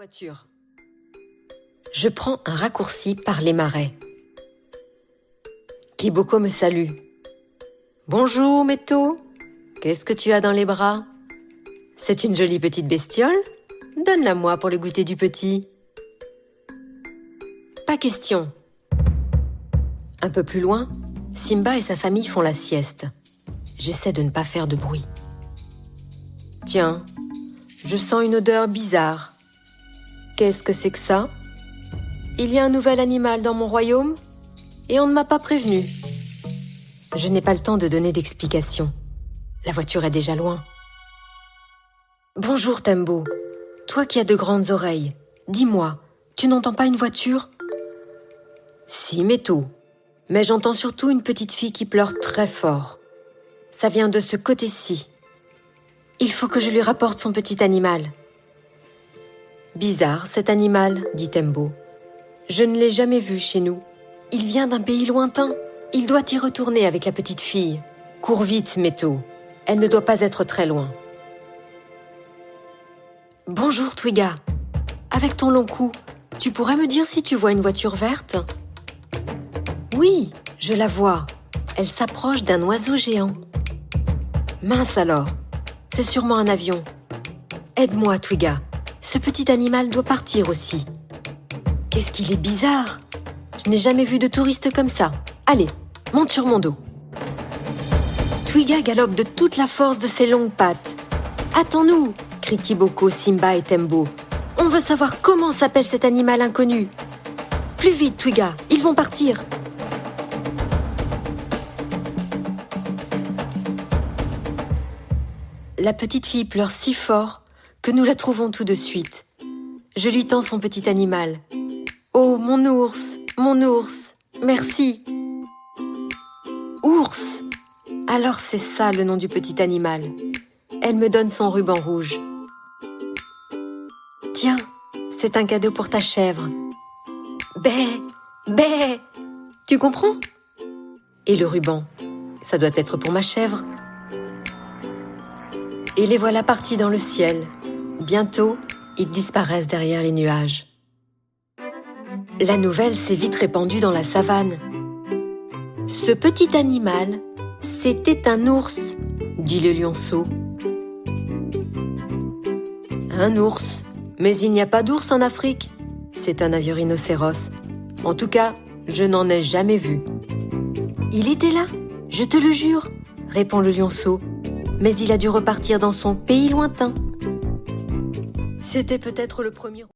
voiture. Je prends un raccourci par les marais. Kiboko me salue. Bonjour, Méto. Qu'est-ce que tu as dans les bras? C'est une jolie petite bestiole? Donne-la-moi pour le goûter du petit. Pas question. Un peu plus loin, Simba et sa famille font la sieste. J'essaie de ne pas faire de bruit. Tiens, je sens une odeur bizarre. Qu'est-ce que c'est que ça? Il y a un nouvel animal dans mon royaume et on ne m'a pas prévenu. Je n'ai pas le temps de donner d'explications. La voiture est déjà loin. Bonjour Tembo, toi qui as de grandes oreilles, dis-moi, tu n'entends pas une voiture? Si, Méto, mais j'entends surtout une petite fille qui pleure très fort. Ça vient de ce côté-ci. Il faut que je lui rapporte son petit animal. Bizarre cet animal, dit Tembo. Je ne l'ai jamais vu chez nous. Il vient d'un pays lointain. Il doit y retourner avec la petite fille. Cours vite, Méto. Elle ne doit pas être très loin. Bonjour, Twiga. Avec ton long cou, tu pourrais me dire si tu vois une voiture verte? Oui, je la vois. Elle s'approche d'un oiseau géant. Mince alors, c'est sûrement un avion. Aide-moi, Twiga. Ce petit animal doit partir aussi. Qu'est-ce qu'il est bizarre! Je n'ai jamais vu de touriste comme ça. Allez, monte sur mon dos. Twiga galope de toute la force de ses longues pattes. Attends-nous! Crient Kiboko, Simba et Tembo. On veut savoir comment s'appelle cet animal inconnu. Plus vite, Twiga, ils vont partir. La petite fille pleure si fort que nous la trouvons tout de suite. Je lui tends son petit animal. Oh, mon ours, merci. Ours! Alors c'est ça le nom du petit animal. Elle me donne son ruban rouge. Tiens, c'est un cadeau pour ta chèvre. Bé, bé, tu comprends? Et le ruban, ça doit être pour ma chèvre. Et les voilà partis dans le ciel. Bientôt, ils disparaissent derrière les nuages. La nouvelle s'est vite répandue dans la savane. Ce petit animal, c'était un ours, dit le lionceau. Un ours? Mais il n'y a pas d'ours en Afrique. C'est un avieux rhinocéros. En tout cas, je n'en ai jamais vu. Il était là, je te le jure, répond le lionceau. Mais il a dû repartir dans son pays lointain. C'était peut-être le premier...